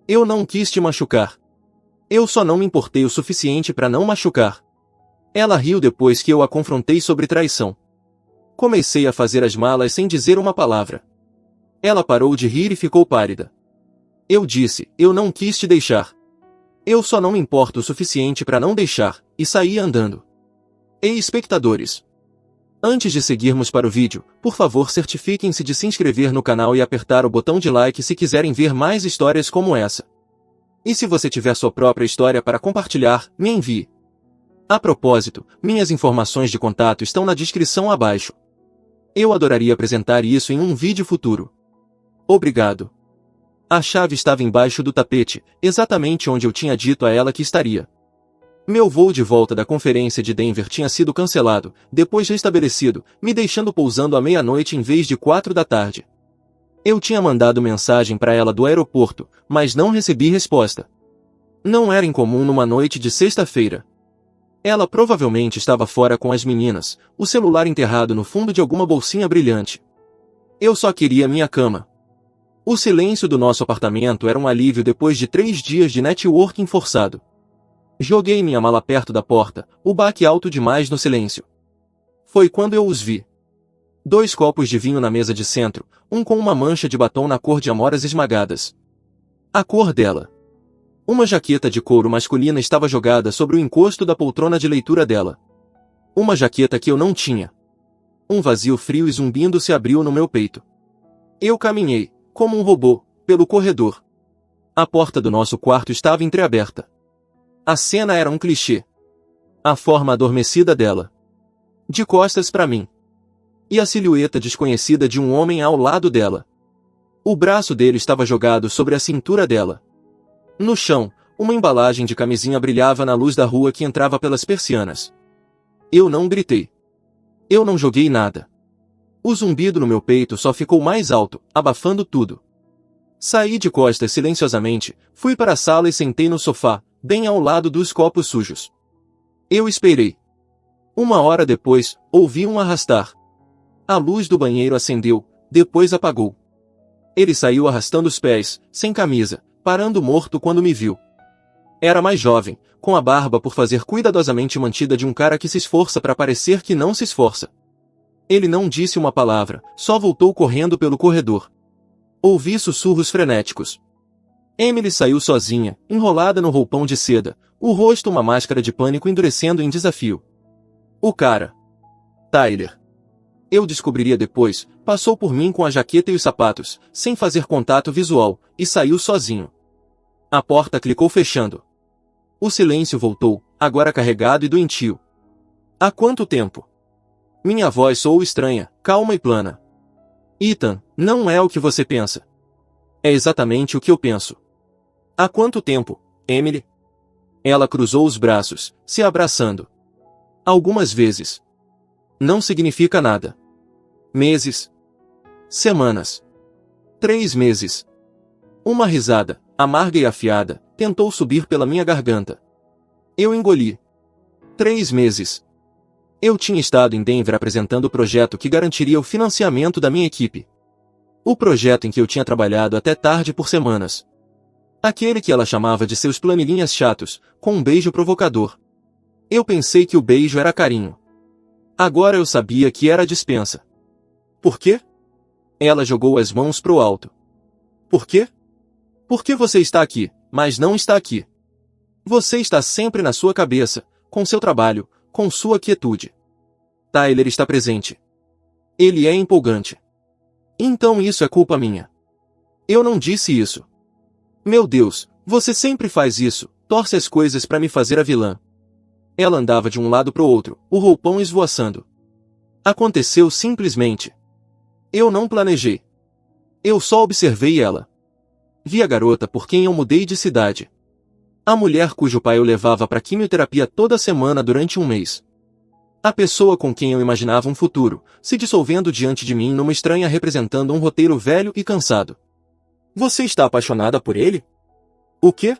Eu não quis te machucar. Eu só não me importei o suficiente para não machucar. Ela riu depois que eu a confrontei sobre traição. Comecei a fazer as malas sem dizer uma palavra. Ela parou de rir e ficou pálida. Eu disse, eu não quis te deixar. Eu só não me importo o suficiente para não deixar, e saí andando. Ei, espectadores! Antes de seguirmos para o vídeo, por favor certifiquem-se de se inscrever no canal e apertar o botão de like se quiserem ver mais histórias como essa. E se você tiver sua própria história para compartilhar, me envie. A propósito, minhas informações de contato estão na descrição abaixo. Eu adoraria apresentar isso em um vídeo futuro. Obrigado. A chave estava embaixo do tapete, exatamente onde eu tinha dito a ela que estaria. Meu voo de volta da conferência de Denver tinha sido cancelado, depois restabelecido, me deixando pousando à meia-noite em vez de 4 da tarde. Eu tinha mandado mensagem para ela do aeroporto, mas não recebi resposta. Não era incomum numa noite de sexta-feira. Ela provavelmente estava fora com as meninas, o celular enterrado no fundo de alguma bolsinha brilhante. Eu só queria minha cama. O silêncio do nosso apartamento era um alívio depois de 3 dias de networking forçado. Joguei minha mala perto da porta, o baque alto demais no silêncio. Foi quando eu os vi. 2 copos de vinho na mesa de centro, um com uma mancha de batom na cor de amoras esmagadas. A cor dela. Uma jaqueta de couro masculina estava jogada sobre o encosto da poltrona de leitura dela. Uma jaqueta que eu não tinha. Um vazio frio e zumbindo se abriu no meu peito. Eu caminhei, como um robô, pelo corredor. A porta do nosso quarto estava entreaberta. A cena era um clichê. A forma adormecida dela. De costas para mim. E a silhueta desconhecida de um homem ao lado dela. O braço dele estava jogado sobre a cintura dela. No chão, uma embalagem de camisinha brilhava na luz da rua que entrava pelas persianas. Eu não gritei. Eu não joguei nada. O zumbido no meu peito só ficou mais alto, abafando tudo. Saí de costas silenciosamente, fui para a sala e sentei no sofá, bem ao lado dos copos sujos. Eu esperei. 1 hora depois, ouvi um arrastar. A luz do banheiro acendeu, depois apagou. Ele saiu arrastando os pés, sem camisa, parando morto quando me viu. Era mais jovem, com a barba por fazer cuidadosamente mantida de um cara que se esforça para parecer que não se esforça. Ele não disse uma palavra, só voltou correndo pelo corredor. Ouvi sussurros frenéticos. Emily saiu sozinha, enrolada no roupão de seda, o rosto uma máscara de pânico endurecendo em desafio. O cara. Tyler. Eu descobriria depois, passou por mim com a jaqueta e os sapatos, sem fazer contato visual, e saiu sozinho. A porta clicou fechando. O silêncio voltou, agora carregado e doentio. Há quanto tempo? Minha voz soou estranha, calma e plana. Ethan, não é o que você pensa. É exatamente o que eu penso. Há quanto tempo, Emily? Ela cruzou os braços, se abraçando. Algumas vezes. Não significa nada. Meses. Semanas. 3 meses. Uma risada, amarga e afiada, tentou subir pela minha garganta. Eu engoli. 3 meses. Eu tinha estado em Denver apresentando o projeto que garantiria o financiamento da minha equipe. O projeto em que eu tinha trabalhado até tarde por semanas. Aquele que ela chamava de seus planilhinhas chatos, com um beijo provocador. Eu pensei que o beijo era carinho. Agora eu sabia que era dispensa. Por quê? Ela jogou as mãos pro alto. Por quê? Porque você está aqui, mas não está aqui. Você está sempre na sua cabeça, com seu trabalho, com sua quietude. Tyler está presente. Ele é empolgante. Então isso é culpa minha. Eu não disse isso. Meu Deus, você sempre faz isso, torce as coisas para me fazer a vilã. Ela andava de um lado pro outro, o roupão esvoaçando. Aconteceu simplesmente. Eu não planejei. Eu só observei ela. Vi a garota por quem eu mudei de cidade. A mulher cujo pai eu levava para quimioterapia toda semana durante um mês. A pessoa com quem eu imaginava um futuro, se dissolvendo diante de mim numa estranha representando um roteiro velho e cansado. Você está apaixonada por ele? O quê?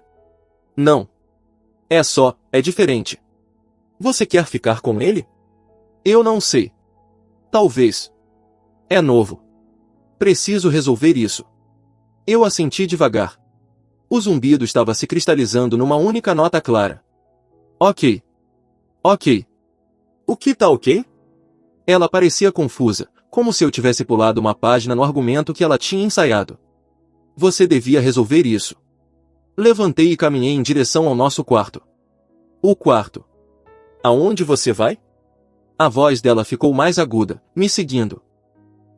Não. É diferente. Você quer ficar com ele? Eu não sei. Talvez. É novo. Preciso resolver isso. Eu assenti devagar. O zumbido estava se cristalizando numa única nota clara. Ok. Ok. O que tá ok? Ela parecia confusa, como se eu tivesse pulado uma página no argumento que ela tinha ensaiado. Você devia resolver isso. Levantei e caminhei em direção ao nosso quarto. O quarto. Aonde você vai? A voz dela ficou mais aguda, me seguindo.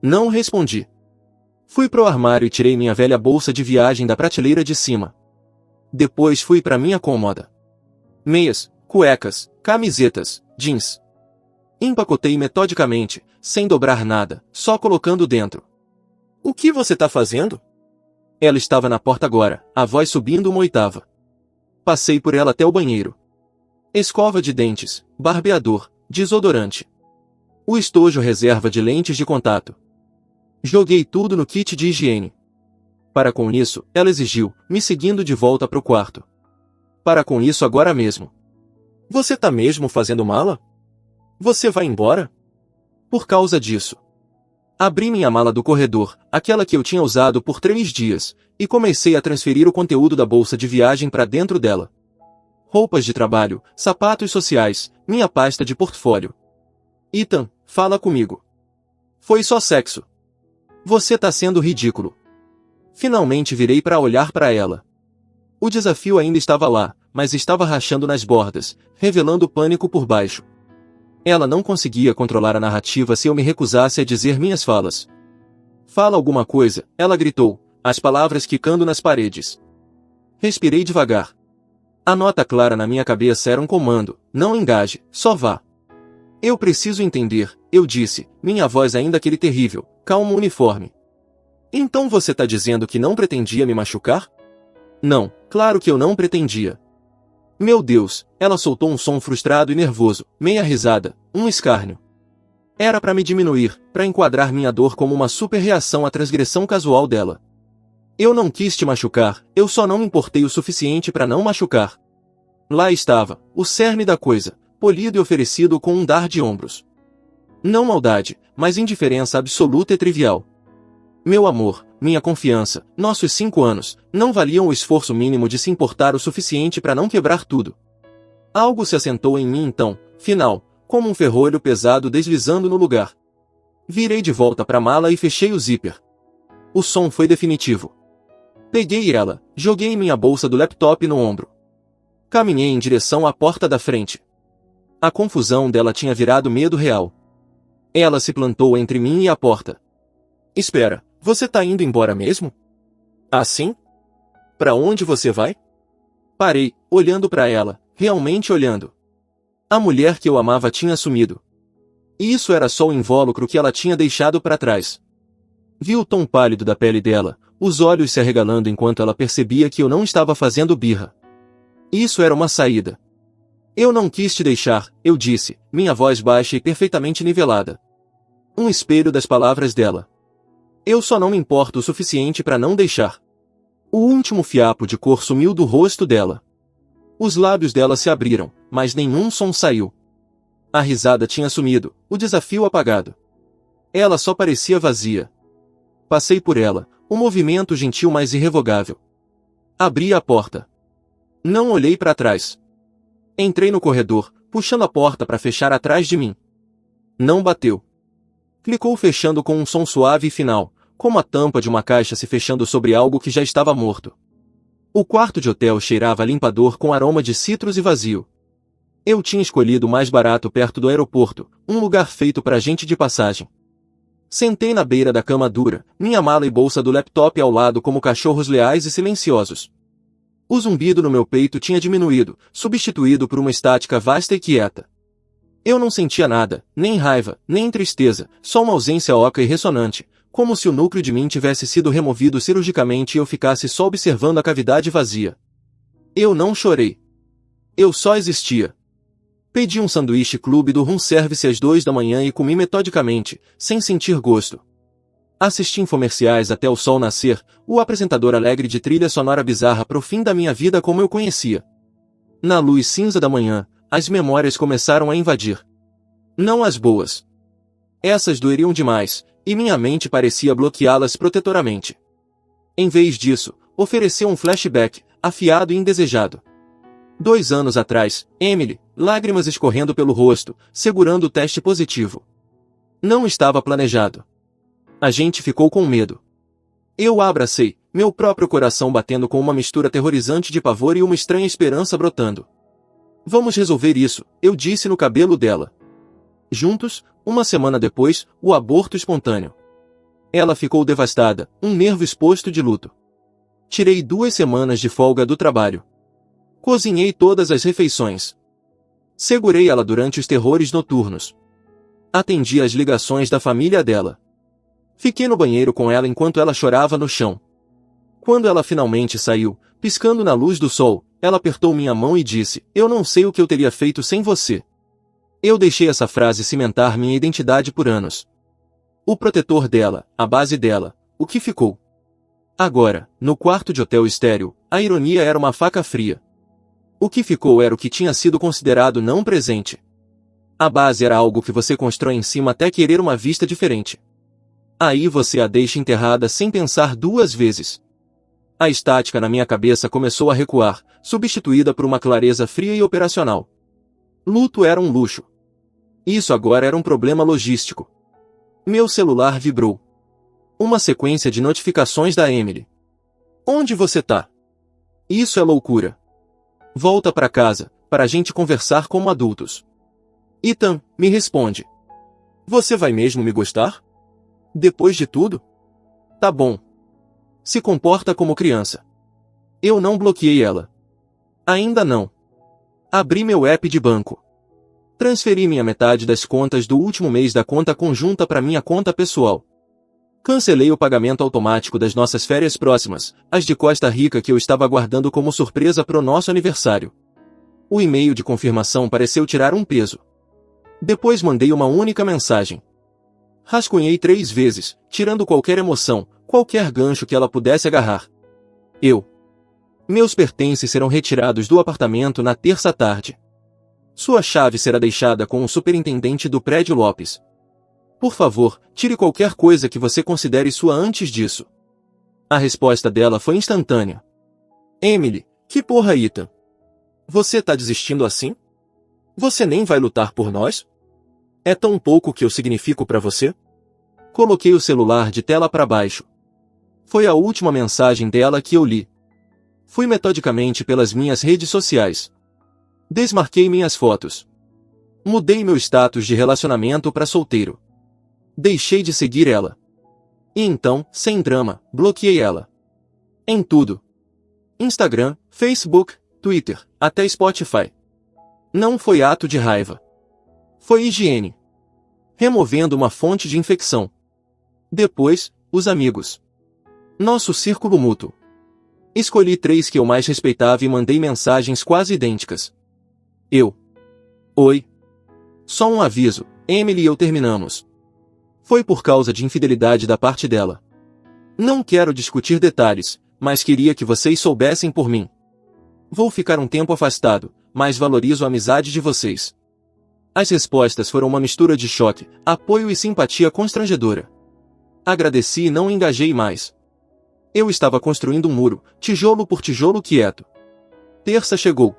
Não respondi. Fui pro armário e tirei minha velha bolsa de viagem da prateleira de cima. Depois fui para minha cômoda. Meias, cuecas, camisetas, jeans. Empacotei metodicamente, sem dobrar nada, só colocando dentro. O que você tá fazendo? Ela estava na porta agora, a voz subindo uma oitava. Passei por ela até o banheiro. Escova de dentes, barbeador, desodorante. O estojo reserva de lentes de contato. Joguei tudo no kit de higiene. Para com isso, ela exigiu, me seguindo de volta pro quarto. Para com isso agora mesmo. Você tá mesmo fazendo mala? Você vai embora? Por causa disso. Abri minha mala do corredor, aquela que eu tinha usado por 3 dias, e comecei a transferir o conteúdo da bolsa de viagem para dentro dela. Roupas de trabalho, sapatos sociais, minha pasta de portfólio. Ethan, fala comigo. Foi só sexo. Você tá sendo ridículo. Finalmente virei para olhar para ela. O desafio ainda estava lá, mas estava rachando nas bordas, revelando pânico por baixo. Ela não conseguia controlar a narrativa se eu me recusasse a dizer minhas falas. Fala alguma coisa, ela gritou, as palavras quicando nas paredes. Respirei devagar. A nota clara na minha cabeça era um comando, não engaje, só vá. Eu preciso entender, eu disse, minha voz ainda aquele terrível, calmo uniforme. Então você tá dizendo que não pretendia me machucar? Não, claro que eu não pretendia. Meu Deus, ela soltou um som frustrado e nervoso, meia risada, um escárnio. Era para me diminuir, para enquadrar minha dor como uma super-reação à transgressão casual dela. Eu não quis te machucar, eu só não me importei o suficiente para não machucar. Lá estava, o cerne da coisa, polido e oferecido com um dar de ombros. Não maldade, mas indiferença absoluta e trivial. Meu amor, minha confiança, nossos 5 anos, não valiam o esforço mínimo de se importar o suficiente para não quebrar tudo. Algo se assentou em mim então, final, como um ferrolho pesado deslizando no lugar. Virei de volta para a mala e fechei o zíper. O som foi definitivo. Peguei ela, joguei minha bolsa do laptop no ombro. Caminhei em direção à porta da frente. A confusão dela tinha virado medo real. Ela se plantou entre mim e a porta. Espera, você tá indo embora mesmo? Assim? Pra onde você vai? Parei, olhando para ela, realmente olhando. A mulher que eu amava tinha sumido. E isso era só o invólucro que ela tinha deixado para trás. Vi o tom pálido da pele dela, os olhos se arregalando enquanto ela percebia que eu não estava fazendo birra. Isso era uma saída. Eu não quis te deixar, eu disse, minha voz baixa e perfeitamente nivelada. Um espelho das palavras dela. Eu só não me importo o suficiente para não deixar. O último fiapo de cor sumiu do rosto dela. Os lábios dela se abriram, mas nenhum som saiu. A risada tinha sumido, o desafio apagado. Ela só parecia vazia. Passei por ela, o movimento gentil mais irrevogável. Abri a porta. Não olhei para trás. Entrei no corredor, puxando a porta para fechar atrás de mim. Não bateu. Clicou fechando com um som suave e final, como a tampa de uma caixa se fechando sobre algo que já estava morto. O quarto de hotel cheirava a limpador com aroma de citros e vazio. Eu tinha escolhido o mais barato perto do aeroporto, um lugar feito para gente de passagem. Sentei na beira da cama dura, minha mala e bolsa do laptop ao lado como cachorros leais e silenciosos. O zumbido no meu peito tinha diminuído, substituído por uma estática vasta e quieta. Eu não sentia nada, nem raiva, nem tristeza, só uma ausência oca e ressonante, como se o núcleo de mim tivesse sido removido cirurgicamente e eu ficasse só observando a cavidade vazia. Eu não chorei. Eu só existia. Pedi um sanduíche clube do room service às 2 da manhã e comi metodicamente, sem sentir gosto. Assisti infomerciais até o sol nascer, o apresentador alegre de trilha sonora bizarra pro fim da minha vida como eu conhecia. Na luz cinza da manhã, as memórias começaram a invadir. Não as boas. Essas doeriam demais, e minha mente parecia bloqueá-las protetoramente. Em vez disso, ofereceu um flashback, afiado e indesejado. 2 anos atrás, Emily, lágrimas escorrendo pelo rosto, segurando o teste positivo. Não estava planejado. A gente ficou com medo. Eu a abracei, meu próprio coração batendo com uma mistura aterrorizante de pavor e uma estranha esperança brotando. Vamos resolver isso, eu disse no cabelo dela. Juntos, uma semana depois, o aborto espontâneo. Ela ficou devastada, um nervo exposto de luto. Tirei 2 semanas de folga do trabalho. Cozinhei todas as refeições. Segurei ela durante os terrores noturnos. Atendi às ligações da família dela. Fiquei no banheiro com ela enquanto ela chorava no chão. Quando ela finalmente saiu, piscando na luz do sol, ela apertou minha mão e disse: "Eu não sei o que eu teria feito sem você." Eu deixei essa frase cimentar minha identidade por anos. O protetor dela, a base dela, o que ficou. Agora, no quarto de hotel estéril, a ironia era uma faca fria. O que ficou era o que tinha sido considerado não presente. A base era algo que você constrói em cima até querer uma vista diferente. Aí você a deixa enterrada sem pensar 2 vezes. A estática na minha cabeça começou a recuar, substituída por uma clareza fria e operacional. Luto era um luxo. Isso agora era um problema logístico. Meu celular vibrou. Uma sequência de notificações da Emily. "Onde você tá?" "Isso é loucura. Volta pra casa, para a gente conversar como adultos." "Ethan, me responde. Você vai mesmo me gostar? Depois de tudo?" "Tá bom. Se comporta como criança." Eu não bloqueei ela. Ainda não. Abri meu app de banco. Transferi minha metade das contas do último mês da conta conjunta para minha conta pessoal. Cancelei o pagamento automático das nossas férias próximas, as de Costa Rica que eu estava guardando como surpresa pro nosso aniversário. O e-mail de confirmação pareceu tirar um peso. Depois mandei uma única mensagem. Rascunhei 3 vezes, tirando qualquer emoção, qualquer gancho que ela pudesse agarrar. Meus pertences serão retirados do apartamento na terça tarde. Sua chave será deixada com o superintendente do prédio Lopes. Por favor, tire qualquer coisa que você considere sua antes disso. A resposta dela foi instantânea. "Emily, que porra, Ethan? Você tá desistindo assim? Você nem vai lutar por nós? É tão pouco que eu significo pra você?" Coloquei o celular de tela para baixo. Foi a última mensagem dela que eu li. Fui metodicamente pelas minhas redes sociais. Desmarquei minhas fotos. Mudei meu status de relacionamento para solteiro. Deixei de seguir ela. E então, sem drama, bloqueei ela. Em tudo. Instagram, Facebook, Twitter, até Spotify. Não foi ato de raiva. Foi higiene. Removendo uma fonte de infecção. Depois, os amigos. Nosso círculo mútuo. Escolhi 3 que eu mais respeitava e mandei mensagens quase idênticas. "Oi. Só um aviso, Emily e eu terminamos. Foi por causa de infidelidade da parte dela. Não quero discutir detalhes, mas queria que vocês soubessem por mim. Vou ficar um tempo afastado, mas valorizo a amizade de vocês." As respostas foram uma mistura de choque, apoio e simpatia constrangedora. Agradeci e não engajei mais. Eu estava construindo um muro, tijolo por tijolo quieto. Terça chegou.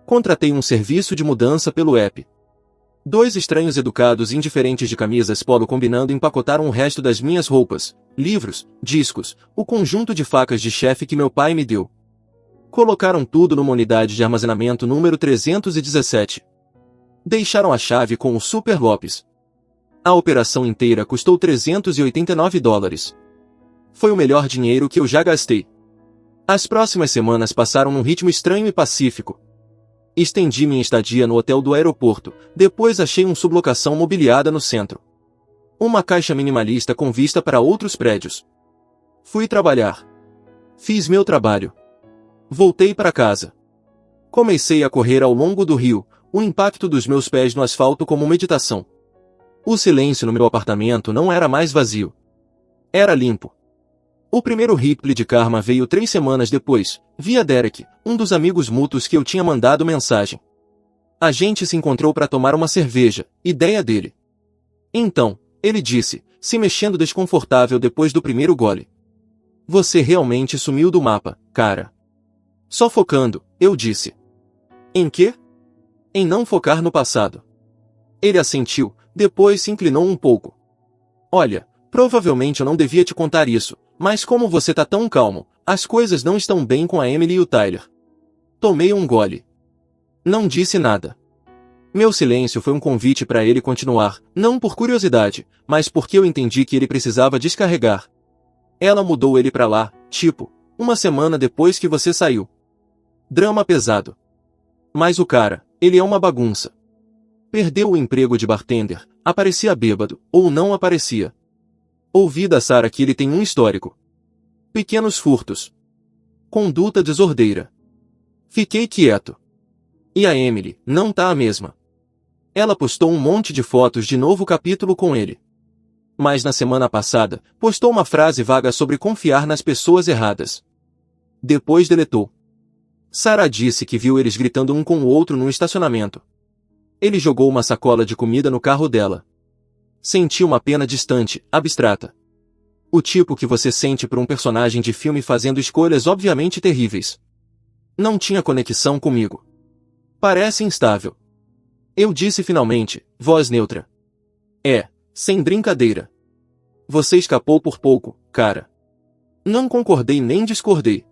Contratei um serviço de mudança pelo app. 2 estranhos educados e indiferentes de camisas polo combinando empacotaram o resto das minhas roupas, livros, discos, o conjunto de facas de chefe que meu pai me deu. Colocaram tudo numa unidade de armazenamento número 317. Deixaram a chave com o Super Lopes. A operação inteira custou $389. Foi o melhor dinheiro que eu já gastei. As próximas semanas passaram num ritmo estranho e pacífico. Estendi minha estadia no hotel do aeroporto, depois achei uma sublocação mobiliada no centro. Uma caixa minimalista com vista para outros prédios. Fui trabalhar. Fiz meu trabalho. Voltei para casa. Comecei a correr ao longo do rio, o impacto dos meus pés no asfalto como meditação. O silêncio no meu apartamento não era mais vazio. Era limpo. O primeiro reply de karma veio 3 semanas depois, via Derek, um dos amigos mútuos que eu tinha mandado mensagem. A gente se encontrou para tomar uma cerveja, ideia dele. Então, ele disse, se mexendo desconfortável depois do primeiro gole. Você realmente sumiu do mapa, cara. Só focando, eu disse. Em quê? Em não focar no passado. Ele assentiu, depois se inclinou um pouco. Olha, provavelmente eu não devia te contar isso, mas como você tá tão calmo, as coisas não estão bem com a Emily e o Tyler. Tomei um gole. Não disse nada. Meu silêncio foi um convite para ele continuar, não por curiosidade, mas porque eu entendi que ele precisava descarregar. Ela mudou ele pra lá, tipo, uma semana depois que você saiu. Drama pesado. Mas o cara, ele é uma bagunça. Perdeu o emprego de bartender, aparecia bêbado, ou não aparecia. Ouvi da Sarah que ele tem um histórico. Pequenos furtos. Conduta desordeira. Fiquei quieto. E a Emily, não tá a mesma. Ela postou um monte de fotos de novo capítulo com ele. Mas na semana passada, postou uma frase vaga sobre confiar nas pessoas erradas. Depois deletou. Sarah disse que viu eles gritando um com o outro no estacionamento. Ele jogou uma sacola de comida no carro dela. Senti uma pena distante, abstrata. O tipo que você sente por um personagem de filme fazendo escolhas obviamente terríveis. Não tinha conexão comigo. Parece instável. Eu disse finalmente, voz neutra. Sem brincadeira. Você escapou por pouco, cara. Não concordei nem discordei.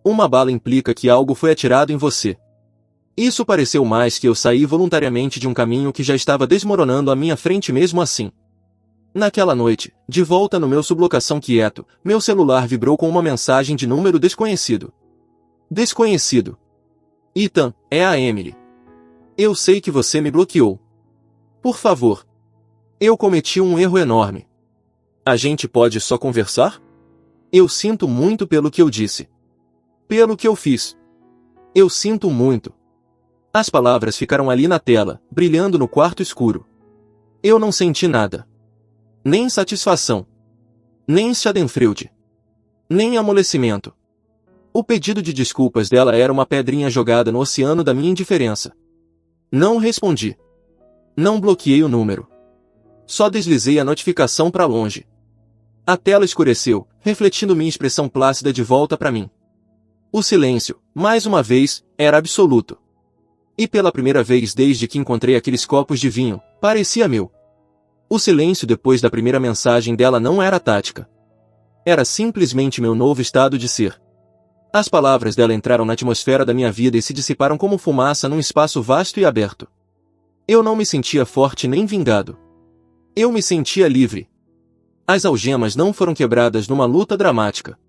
Uma bala implica que algo foi atirado em você. Isso pareceu mais que eu saí voluntariamente de um caminho que já estava desmoronando à minha frente mesmo assim. Naquela noite, de volta no meu sublocação quieto, meu celular vibrou com uma mensagem de número desconhecido. Desconhecido. Ethan, é a Emily. Eu sei que você me bloqueou. Por favor. Eu cometi um erro enorme. A gente pode só conversar? Eu sinto muito pelo que eu disse. Pelo que eu fiz. Eu sinto muito. As palavras ficaram ali na tela, brilhando no quarto escuro. Eu não senti nada. Nem satisfação. Nem schadenfreude. Nem amolecimento. O pedido de desculpas dela era uma pedrinha jogada no oceano da minha indiferença. Não respondi. Não bloqueei o número. Só deslizei a notificação para longe. A tela escureceu, refletindo minha expressão plácida de volta para mim. O silêncio, mais uma vez, era absoluto. E pela primeira vez desde que encontrei aqueles copos de vinho, parecia meu. O silêncio depois da primeira mensagem dela não era tática. Era simplesmente meu novo estado de ser. As palavras dela entraram na atmosfera da minha vida e se dissiparam como fumaça num espaço vasto e aberto. Eu não me sentia forte nem vingado. Eu me sentia livre. As algemas não foram quebradas numa luta dramática.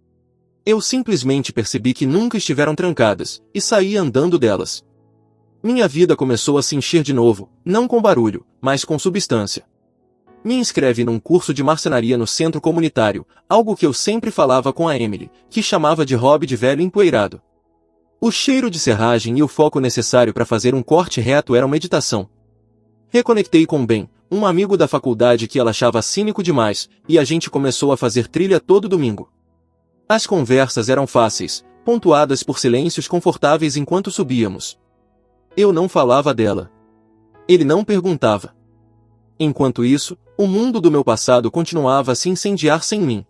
Eu simplesmente percebi que nunca estiveram trancadas, e saí andando delas. Minha vida começou a se encher de novo, não com barulho, mas com substância. Me inscreve num curso de marcenaria no centro comunitário, algo que eu sempre falava com a Emily, que chamava de hobby de velho empoeirado. O cheiro de serragem e o foco necessário para fazer um corte reto eram meditação. Reconectei com Ben, um amigo da faculdade que ela achava cínico demais, e a gente começou a fazer trilha todo domingo. As conversas eram fáceis, pontuadas por silêncios confortáveis enquanto subíamos. Eu não falava dela. Ele não perguntava. Enquanto isso, o mundo do meu passado continuava a se incendiar sem mim.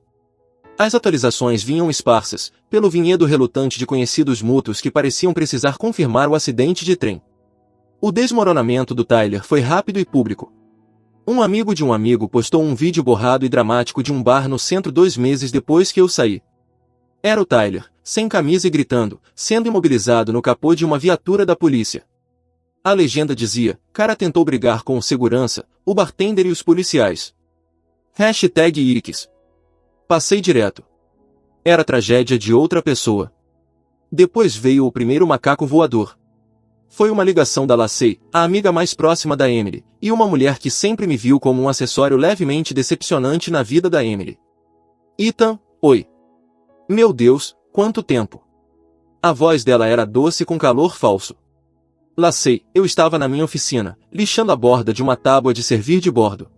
As atualizações vinham esparsas, pelo vinhedo relutante de conhecidos mútuos que pareciam precisar confirmar o acidente de trem. O desmoronamento do Tyler foi rápido e público. Um amigo de um amigo postou um vídeo borrado e dramático de um bar no centro 2 meses depois que eu saí. Era o Tyler, sem camisa e gritando, sendo imobilizado no capô de uma viatura da polícia. A legenda dizia, cara tentou brigar com o segurança, o bartender e os policiais. #Ix. Passei direto. Era tragédia de outra pessoa. Depois veio o primeiro macaco voador. Foi uma ligação da Lacey, a amiga mais próxima da Emily, e uma mulher que sempre me viu como um acessório levemente decepcionante na vida da Emily. Ethan, oi. Meu Deus, quanto tempo. A voz dela era doce com calor falso. Lacey, eu estava na minha oficina, lixando a borda de uma tábua de servir de bordo.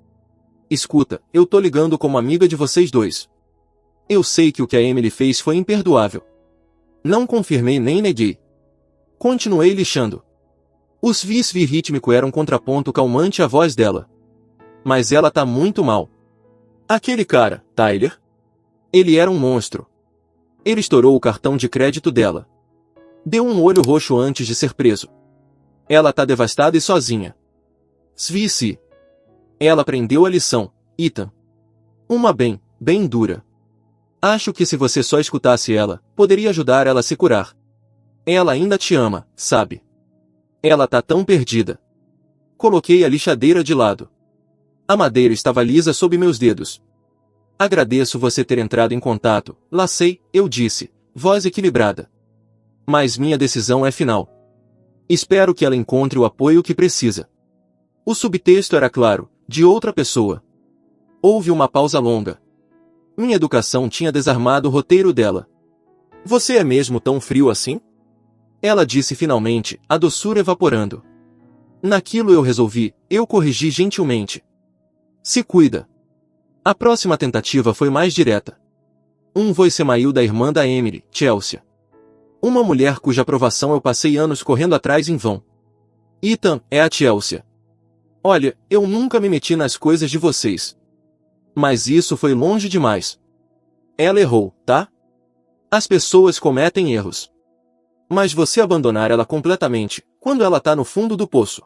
Escuta, eu tô ligando como amiga de vocês dois. Eu sei que o que a Emily fez foi imperdoável. Não confirmei nem neguei. Continuei lixando. Os vis-vi rítmico eram um contraponto calmante à voz dela. Mas ela tá muito mal. Aquele cara, Tyler? Ele era um monstro. Ele estourou o cartão de crédito dela. Deu um olho roxo antes de ser preso. Ela tá devastada e sozinha. Svici. Ela aprendeu a lição, Ethan. Uma bem dura. Acho que se você só escutasse ela, poderia ajudar ela a se curar. Ela ainda te ama, sabe? Ela tá tão perdida. Coloquei a lixadeira de lado. A madeira estava lisa sob meus dedos. Agradeço você ter entrado em contato, Lacey, eu disse, voz equilibrada. Mas minha decisão é final. Espero que ela encontre o apoio que precisa. O subtexto era claro, de outra pessoa. Houve uma pausa longa. Minha educação tinha desarmado o roteiro dela. Você é mesmo tão frio assim? Ela disse finalmente, a doçura evaporando. Naquilo eu resolvi, eu corrigi gentilmente. Se cuida. A próxima tentativa foi mais direta. Um voicemail da irmã da Emily, Chelsea. Uma mulher cuja aprovação eu passei anos correndo atrás em vão. Ethan, é a Chelsea. Olha, eu nunca me meti nas coisas de vocês. Mas isso foi longe demais. Ela errou, tá? As pessoas cometem erros. Mas você abandonar ela completamente, quando ela tá no fundo do poço.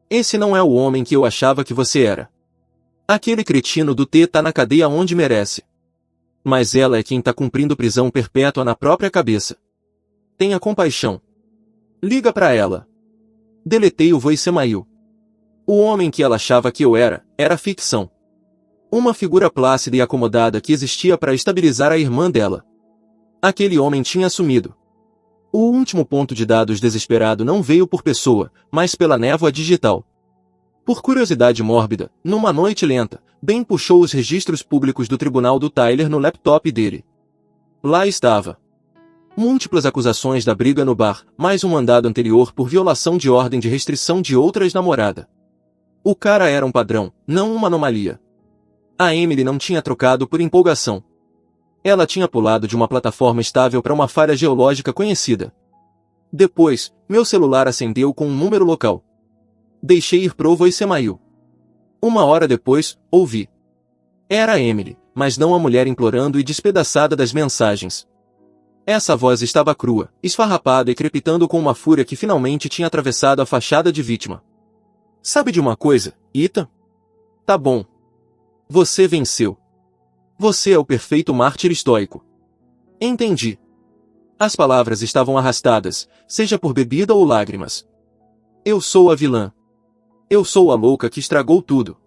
Esse não é o homem que eu achava que você era. Aquele cretino do T tá na cadeia onde merece. Mas ela é quem tá cumprindo prisão perpétua na própria cabeça. Tenha compaixão. Liga pra ela. Deletei o voicemail. O homem que ela achava que eu era ficção. Uma figura plácida e acomodada que existia para estabilizar a irmã dela. Aquele homem tinha sumido. O último ponto de dados desesperado não veio por pessoa, mas pela névoa digital. Por curiosidade mórbida, numa noite lenta, Ben puxou os registros públicos do tribunal do Tyler no laptop dele. Lá estava. Múltiplas acusações da briga no bar, mais um mandado anterior por violação de ordem de restrição de outra ex-namorada. O cara era um padrão, não uma anomalia. A Emily não tinha trocado por empolgação. Ela tinha pulado de uma plataforma estável para uma falha geológica conhecida. Depois, meu celular acendeu com um número local. Deixei ir pro voicemail. Uma hora depois, ouvi. Era a Emily, mas não a mulher implorando e despedaçada das mensagens. Essa voz estava crua, esfarrapada e crepitando com uma fúria que finalmente tinha atravessado a fachada de vítima. Sabe de uma coisa, Ethan? Tá bom. Você venceu. Você é o perfeito mártir estoico. Entendi. As palavras estavam arrastadas, seja por bebida ou lágrimas. Eu sou a vilã. Eu sou a louca que estragou tudo.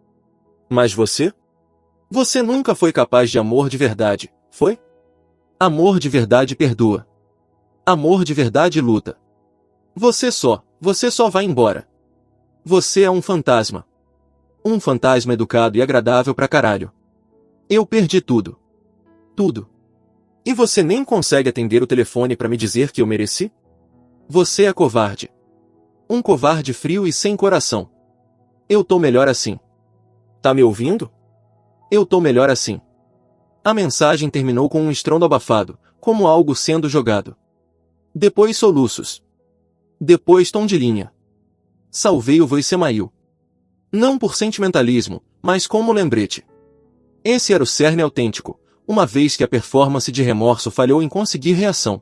Mas você? Você nunca foi capaz de amor de verdade, foi? Amor de verdade perdoa. Amor de verdade luta. Você só vai embora. Você é um fantasma. Um fantasma educado e agradável pra caralho. Eu perdi tudo. Tudo. E você nem consegue atender o telefone pra me dizer que eu mereci? Você é covarde. Um covarde frio e sem coração. Eu tô melhor assim. Tá me ouvindo? Eu tô melhor assim. A mensagem terminou com um estrondo abafado, como algo sendo jogado. Depois soluços. Depois tom de linha. Salvei o voicemail. Não por sentimentalismo, mas como lembrete. Esse era o cerne autêntico, uma vez que a performance de remorso falhou em conseguir reação.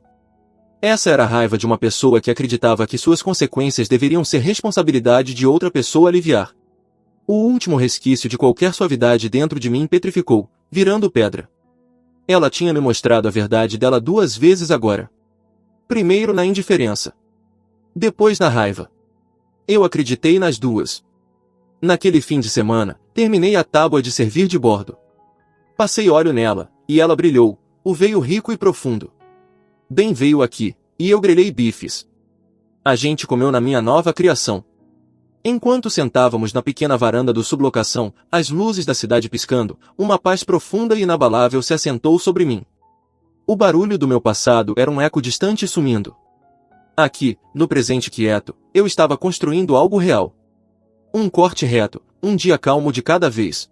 Essa era a raiva de uma pessoa que acreditava que suas consequências deveriam ser responsabilidade de outra pessoa aliviar. O último resquício de qualquer suavidade dentro de mim petrificou, virando pedra. Ela tinha me mostrado a verdade dela 2 vezes agora. Primeiro na indiferença. Depois na raiva. Eu acreditei nas duas. Naquele fim de semana, terminei a tábua de servir de bordo. Passei óleo nela, e ela brilhou, o veio rico e profundo. Ben veio aqui, e eu grelhei bifes. A gente comeu na minha nova criação. Enquanto sentávamos na pequena varanda do sublocação, as luzes da cidade piscando, uma paz profunda e inabalável se assentou sobre mim. O barulho do meu passado era um eco distante sumindo. Aqui, no presente quieto, eu estava construindo algo real. Um corte reto, um dia calmo de cada vez.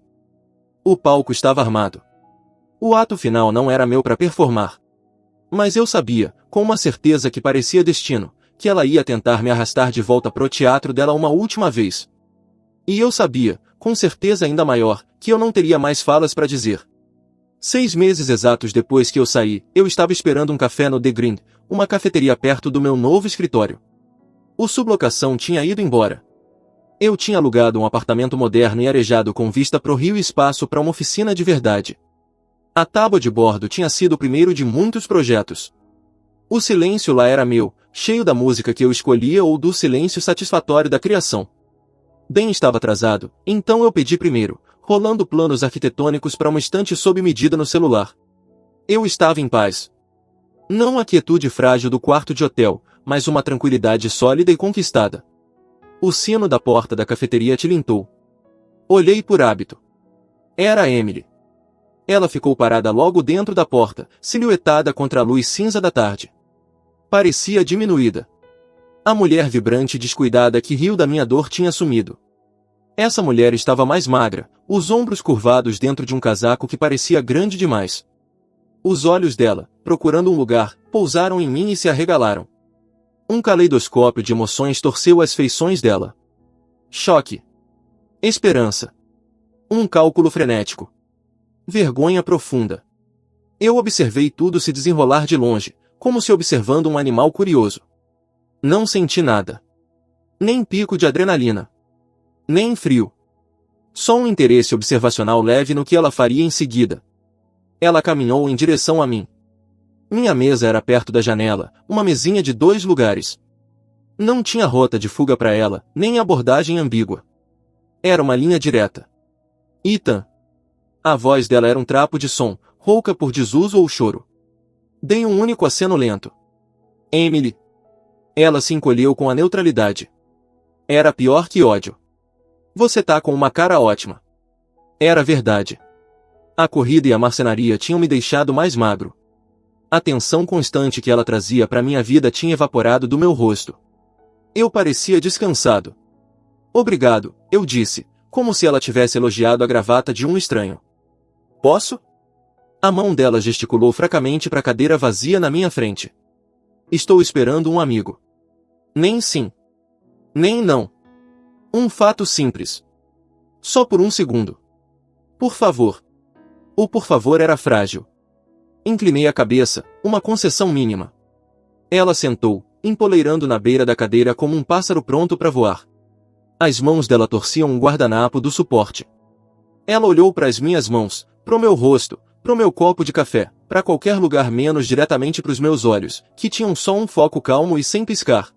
O palco estava armado. O ato final não era meu para performar. Mas eu sabia, com uma certeza que parecia destino, que ela ia tentar me arrastar de volta pro teatro dela uma última vez. E eu sabia, com certeza ainda maior, que eu não teria mais falas para dizer. 6 meses exatos depois que eu saí, eu estava esperando um café no The Grind, uma cafeteria perto do meu novo escritório. O sublocação tinha ido embora. Eu tinha alugado um apartamento moderno e arejado com vista pro rio e espaço para uma oficina de verdade. A tábua de bordo tinha sido o primeiro de muitos projetos. O silêncio lá era meu, cheio da música que eu escolhia ou do silêncio satisfatório da criação. Bem estava atrasado, então eu pedi primeiro, rolando planos arquitetônicos para uma estante sob medida no celular. Eu estava em paz. Não a quietude frágil do quarto de hotel, mas uma tranquilidade sólida e conquistada. O sino da porta da cafeteria tilintou. Olhei por hábito. Era Emily. Ela ficou parada logo dentro da porta, silhuetada contra a luz cinza da tarde. Parecia diminuída. A mulher vibrante e descuidada que riu da minha dor tinha sumido. Essa mulher estava mais magra, os ombros curvados dentro de um casaco que parecia grande demais. Os olhos dela, procurando um lugar, pousaram em mim e se arregalaram. Um caleidoscópio de emoções torceu as feições dela. Choque. Esperança. Um cálculo frenético. Vergonha profunda. Eu observei tudo se desenrolar de longe, como se observando um animal curioso. Não senti nada. Nem pico de adrenalina. Nem frio. Só um interesse observacional leve no que ela faria em seguida. Ela caminhou em direção a mim. Minha mesa era perto da janela, uma mesinha de 2 lugares. Não tinha rota de fuga para ela, nem abordagem ambígua. Era uma linha direta. Ethan. A voz dela era um trapo de som, rouca por desuso ou choro. Dei um único aceno lento. Emily. Ela se encolheu com a neutralidade. Era pior que ódio. Você tá com uma cara ótima. Era verdade. A corrida e a marcenaria tinham me deixado mais magro. A tensão constante que ela trazia para minha vida tinha evaporado do meu rosto. Eu parecia descansado. Obrigado, eu disse, como se ela tivesse elogiado a gravata de um estranho. Posso? A mão dela gesticulou fracamente para a cadeira vazia na minha frente. Estou esperando um amigo. Nem sim. Nem não. Um fato simples. Só por um segundo. Por favor. O por favor era frágil. Inclinei a cabeça, uma concessão mínima. Ela sentou, empoleirando na beira da cadeira como um pássaro pronto para voar. As mãos dela torciam um guardanapo do suporte. Ela olhou para as minhas mãos, pro meu rosto, pro meu copo de café, para qualquer lugar menos diretamente pros meus olhos, que tinham só um foco calmo e sem piscar.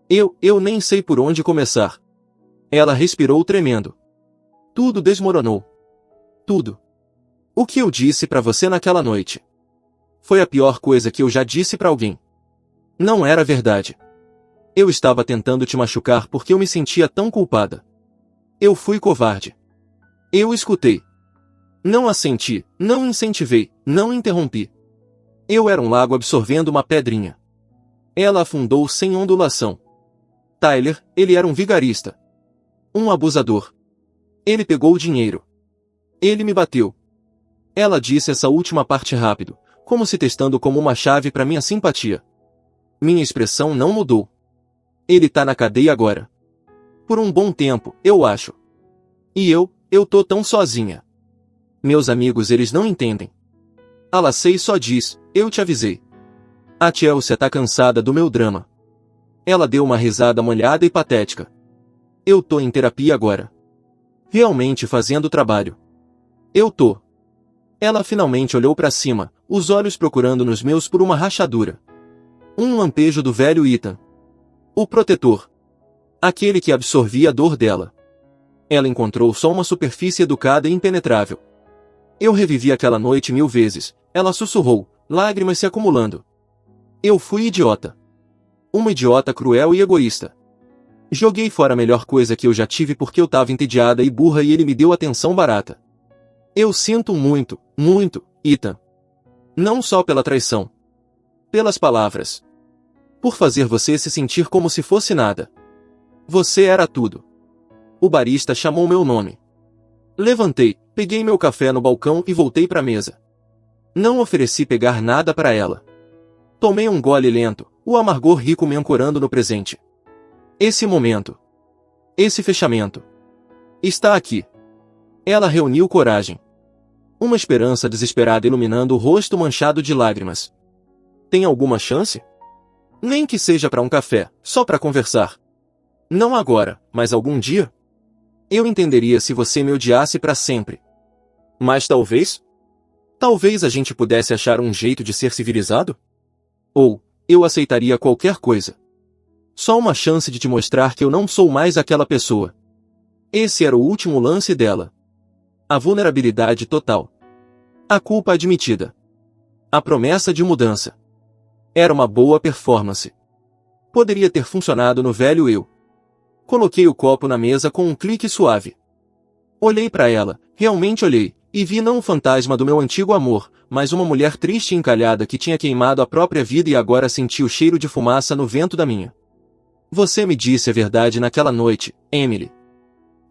Eu nem sei por onde começar. Ela respirou tremendo. Tudo desmoronou. Tudo. O que eu disse para você naquela noite? Foi a pior coisa que eu já disse para alguém. Não era verdade. Eu estava tentando te machucar porque eu me sentia tão culpada. Eu fui covarde. Eu escutei. Não assenti, não incentivei, não interrompi. Eu era um lago absorvendo uma pedrinha. Ela afundou sem ondulação. Tyler, ele era um vigarista. Um abusador. Ele pegou o dinheiro. Ele me bateu. Ela disse essa última parte rápido, como se testando como uma chave para minha simpatia. Minha expressão não mudou. Ele tá na cadeia agora. Por um bom tempo, eu acho. E eu tô tão sozinha. Meus amigos eles não entendem. A Lacey só diz, eu te avisei. A Chelsea tá cansada do meu drama. Ela deu uma risada molhada e patética. Eu tô em terapia agora. Realmente fazendo o trabalho. Eu tô. Ela finalmente olhou para cima, os olhos procurando nos meus por uma rachadura. Um lampejo do velho Ethan. O protetor. Aquele que absorvia a dor dela. Ela encontrou só uma superfície educada e impenetrável. Eu revivi aquela noite 1000 vezes, ela sussurrou, lágrimas se acumulando. Eu fui idiota. Uma idiota cruel e egoísta. Joguei fora a melhor coisa que eu já tive porque eu tava entediada e burra e ele me deu atenção barata. Eu sinto muito, muito, Ethan. Não só pela traição. Pelas palavras. Por fazer você se sentir como se fosse nada. Você era tudo. O barista chamou meu nome. Levantei, peguei meu café no balcão e voltei para a mesa. Não ofereci pegar nada para ela. Tomei um gole lento, o amargor rico me ancorando no presente. Esse momento. Esse fechamento. Está aqui. Ela reuniu coragem. Uma esperança desesperada iluminando o rosto manchado de lágrimas. Tem alguma chance? Nem que seja para um café, só para conversar. Não agora, mas algum dia? Eu entenderia se você me odiasse para sempre. Mas talvez? Talvez a gente pudesse achar um jeito de ser civilizado? Ou, eu aceitaria qualquer coisa. Só uma chance de te mostrar que eu não sou mais aquela pessoa. Esse era o último lance dela. A vulnerabilidade total. A culpa admitida. A promessa de mudança. Era uma boa performance. Poderia ter funcionado no velho eu. Coloquei o copo na mesa com um clique suave. Olhei para ela, realmente olhei, e vi não o fantasma do meu antigo amor, mas uma mulher triste e encalhada que tinha queimado a própria vida e agora sentia o cheiro de fumaça no vento da minha. Você me disse a verdade naquela noite, Emily.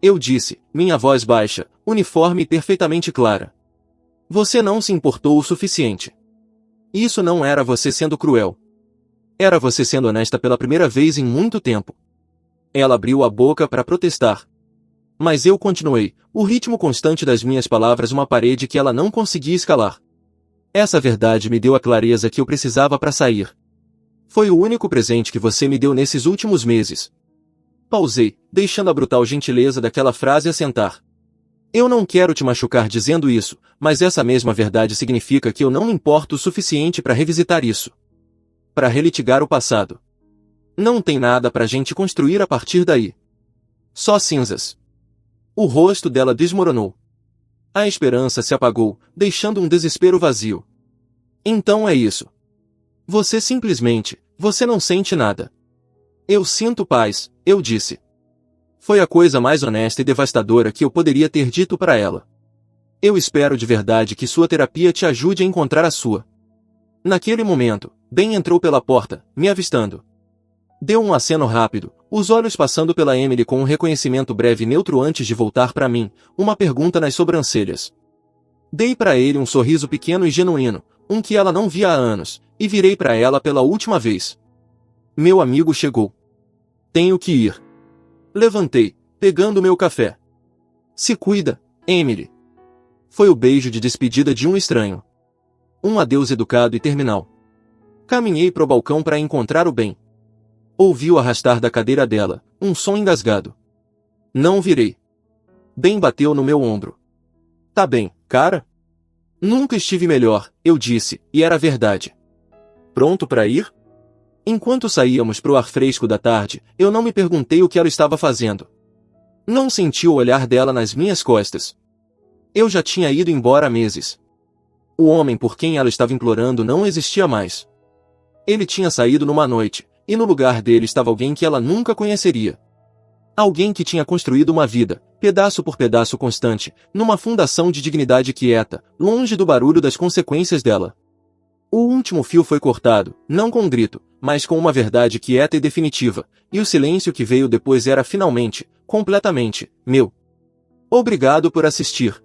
Eu disse, minha voz baixa, uniforme e perfeitamente clara. Você não se importou o suficiente. Isso não era você sendo cruel. Era você sendo honesta pela primeira vez em muito tempo. Ela abriu a boca para protestar. Mas eu continuei, o ritmo constante das minhas palavras uma parede que ela não conseguia escalar. Essa verdade me deu a clareza que eu precisava para sair. Foi o único presente que você me deu nesses últimos meses. Pausei, deixando a brutal gentileza daquela frase assentar. Eu não quero te machucar dizendo isso, mas essa mesma verdade significa que eu não me importo o suficiente para revisitar isso. Para relitigar o passado. Não tem nada pra gente construir a partir daí. Só cinzas. O rosto dela desmoronou. A esperança se apagou, deixando um desespero vazio. Então é isso. Você não sente nada. Eu sinto paz, eu disse. Foi a coisa mais honesta e devastadora que eu poderia ter dito para ela. Eu espero de verdade que sua terapia te ajude a encontrar a sua. Naquele momento, Ben entrou pela porta, me avistando. Deu um aceno rápido, os olhos passando pela Emily com um reconhecimento breve e neutro antes de voltar para mim, uma pergunta nas sobrancelhas. Dei para ele um sorriso pequeno e genuíno, um que ela não via há anos, e virei para ela pela última vez. Meu amigo chegou. Tenho que ir. Levantei, pegando meu café. Se cuida, Emily. Foi o beijo de despedida de um estranho. Um adeus educado e terminal. Caminhei pro balcão para encontrar o Ben. Ouvi o arrastar da cadeira dela, um som engasgado. Não virei. Ben bateu no meu ombro. Tá bem, cara? Nunca estive melhor, eu disse, e era verdade. Pronto para ir? Enquanto saíamos pro ar fresco da tarde, eu não me perguntei o que ela estava fazendo. Não senti o olhar dela nas minhas costas. Eu já tinha ido embora há meses. O homem por quem ela estava implorando não existia mais. Ele tinha saído numa noite, e no lugar dele estava alguém que ela nunca conheceria. Alguém que tinha construído uma vida, pedaço por pedaço constante, numa fundação de dignidade quieta, longe do barulho das consequências dela. O último fio foi cortado, não com um grito, mas com uma verdade quieta e definitiva, e o silêncio que veio depois era finalmente, completamente, meu. Obrigado por assistir.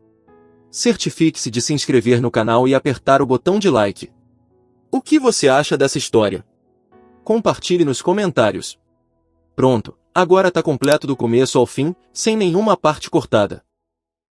Certifique-se de se inscrever no canal e apertar o botão de like. O que você acha dessa história? Compartilhe nos comentários. Pronto, agora tá completo do começo ao fim, sem nenhuma parte cortada.